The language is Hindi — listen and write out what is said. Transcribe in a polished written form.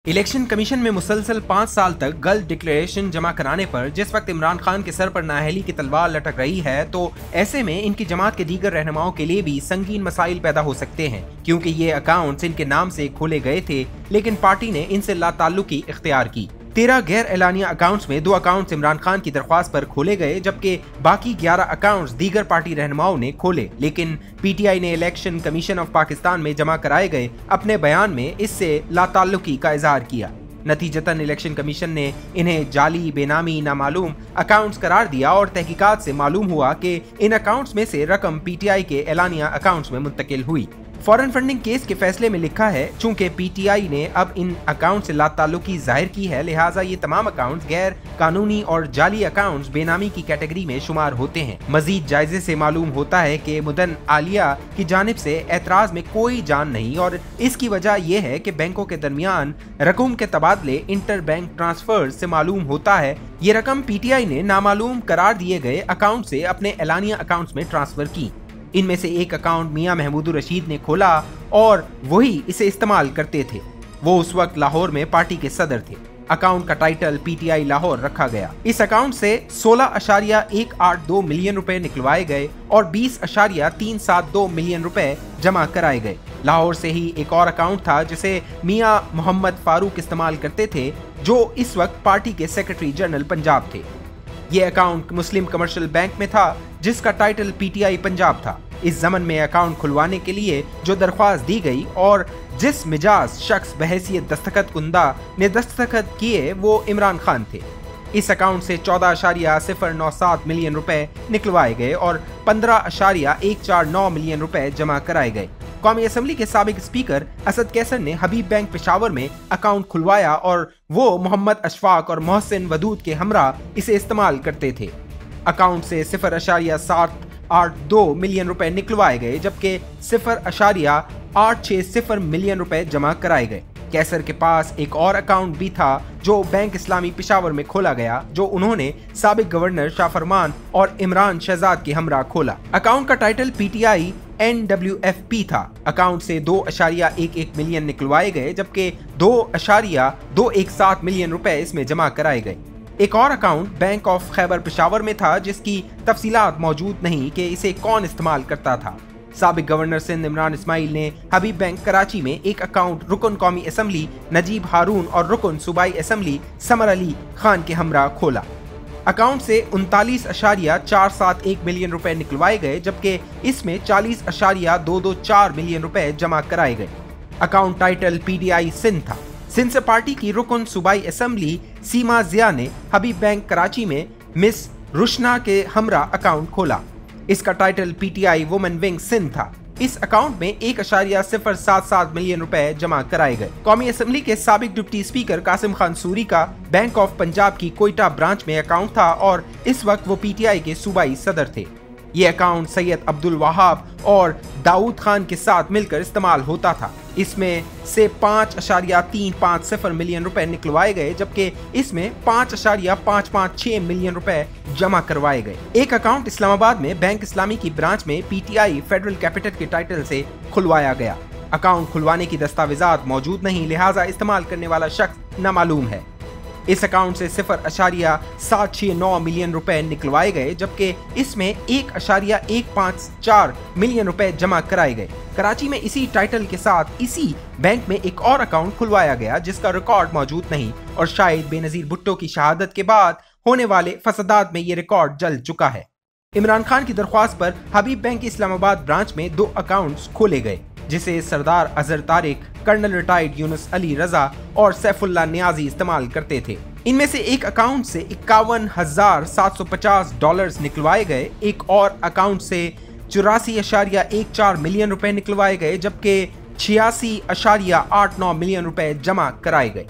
इलेक्शन कमीशन में मुसलसल 5 साल तक गलत डिक्लेरेशन जमा कराने पर जिस वक्त इमरान खान के सर पर नाअहली की तलवार लटक रही है, तो ऐसे में इनकी जमात के दीगर रहनुमाओं के लिए भी संगीन मसाइल पैदा हो सकते हैं, क्योंकि ये अकाउंट्स इनके नाम से खोले गए थे, लेकिन पार्टी ने इनसे लाताल्लुकी इख्तियार की। 13 गैर एलानिया अकाउंट्स में 2 अकाउंट्स इमरान खान की दरख्वास्त पर खोले गए, जबकि बाकी 11 अकाउंट्स दीगर पार्टी रहनुमाओं ने खोले, लेकिन पीटीआई ने इलेक्शन कमीशन ऑफ पाकिस्तान में जमा कराए गए अपने बयान में इससे लाताल्लुकी का इजहार किया। नतीजतन इलेक्शन कमीशन ने इन्हें जाली, बेनामी, नामालूम अकाउंट्स करार दिया और तहकीकात से मालूम हुआ कि इन अकाउंट्स में से रकम पीटीआई के एलानिया अकाउंट्स में मुंतकिल हुई। फॉरेन फंडिंग केस के फैसले में लिखा है, चूंकि पीटीआई ने अब इन अकाउंट से लाताल्लुकी जाहिर की है, लिहाजा ये तमाम अकाउंट्स गैर कानूनी और जाली अकाउंट्स बेनामी की कैटेगरी में शुमार होते हैं। मजीद जायजे से मालूम होता है कि मुदन आलिया की जानिब से एतराज में कोई जान नहीं, और इसकी वजह यह है कि बैंकों के दरमियान रकूम के तबादले इंटर बैंक ट्रांसफर से मालूम होता है ये रकम पीटीआई ने नामालूम करार दिए गए अकाउंट से अपने एलानिया अकाउंट्स में ट्रांसफर की। इनमें से एक अकाउंट मियां महमूद रशीद ने खोला और वही इसे इस्तेमाल करते थे। वो उस वक्त लाहौर में पार्टी के सदर थे। अकाउंट का टाइटल पीटीआई लाहौर रखा गया। इस अकाउंट से 16.182 मिलियन रुपए निकलवाए गए और 20.372 मिलियन रुपए जमा कराए गए। लाहौर से ही एक और अकाउंट था जिसे मियां मोहम्मद फारूक इस्तेमाल करते थे, जो इस वक्त पार्टी के सेक्रेटरी जनरल पंजाब थे। ये अकाउंट मुस्लिम कमर्शियल बैंक में था, जिसका टाइटल पीटीआई पंजाब था। इस जमन में अकाउंट खुलवाने के लिए जो दरख्वास्त दी गई और जिस मिजाज शख्स बहैसियत दस्तखत कुंदा ने दस्तखत किए, वो इमरान खान थे। इस अकाउंट से 14.097 मिलियन रुपए निकलवाए गए और 15.149 मिलियन रुपए जमा कराए गए। कौमी असम्बली के साबिक स्पीकर असद कैसर ने हबीब बैंक पेशावर में अकाउंट खुलवाया और वो मोहम्मद अशफाक और मोहसिन वदूद के हमरा इसे इस्तेमाल करते थे। अकाउंट से 0.782 मिलियन रुपए निकलवाए गए, जबकि 0.860 मिलियन रुपए जमा कराए गए। कैसर के पास एक और अकाउंट भी था जो बैंक इस्लामी पेशावर में खोला गया, जो उन्होंने साबिक गवर्नर शाह फरमान और इमरान शहजाद के हमरा खोला। अकाउंट का टाइटल पीटीआई NWFP था। अकाउंट से 2.11 मिलियन निकलवाए गए, जबकि 2.217 मिलियन रुपए इसमें जमा कराए गए। एक और account bank of Khyber Peshawar में था, जिसकी तफसीलात मौजूद नहीं कि इसे कौन इस्तेमाल करता था। साबिक गवर्नर सिंध इमरान इस्माइल ने हबीब बैंक कराची में एक अकाउंट रुकन कौमी असम्बली नजीब हारून और रुकन सूबाई असम्बली समर अली खान के हमरा खोला। अकाउंट से 39.471 मिलियन रुपए निकलवाए गए, जबकि इसमें 40.224 मिलियन रुपए जमा कराए गए। अकाउंट टाइटल पीडीआई सिंध था। सिंध से पार्टी की रुकन सूबाई असम्बली सीमा जिया ने हबीब बैंक कराची में मिस रुशना के हमरा अकाउंट खोला। इसका title PTI women wing Sindh था। इस अकाउंट में 1.077 मिलियन रुपए जमा कराए गए। कौमी असम्बली के साबिक डिप्टी स्पीकर कासिम खान सूरी का बैंक ऑफ पंजाब की कोयटा ब्रांच में अकाउंट था और इस वक्त वो पीटीआई के सूबाई सदर थे। ये अकाउंट सैयद अब्दुल वहाब और दाऊद खान के साथ मिलकर इस्तेमाल होता था। इसमें से 5.350 मिलियन रुपए निकलवाए गए, जबकि इसमें 5.556 मिलियन रुपए जमा करवाए गए। एक अकाउंट इस्लामाबाद में बैंक इस्लामी की ब्रांच में पीटीआई फेडरल कैपिटल के टाइटल से खुलवाया गया। अकाउंट खुलवाने की दस्तावेजात मौजूद नहीं, लिहाजा इस्तेमाल करने वाला शख्स नामालूम है। इस अकाउंट से 0.769 मिलियन रुपए निकलवाए गए, जबकि इसमें 1.154 मिलियन रुपए जमा कराए गए। कराची में इसी टाइटल के साथ इसी बैंक में एक और अकाउंट खुलवाया गया, जिसका रिकॉर्ड मौजूद नहीं, और शायद बेनजीर भुट्टो की शहादत के बाद होने वाले फसादात में ये रिकॉर्ड जल चुका है। इमरान खान की दरख्वास्त पर हबीब बैंक की इस्लामाबाद ब्रांच में 2 अकाउंट्स खोले गए, जिसे सरदार अजहर तारिक, कर्नल रिटायर्ड यूनुस अली रजा और सैफुल्लाह नियाजी इस्तेमाल करते थे। इनमें से एक अकाउंट से $51,750 निकलवाए गए, एक और अकाउंट से 84.14 मिलियन रुपए निकलवाए गए, जबकि 86.89 मिलियन रुपए जमा कराए गए।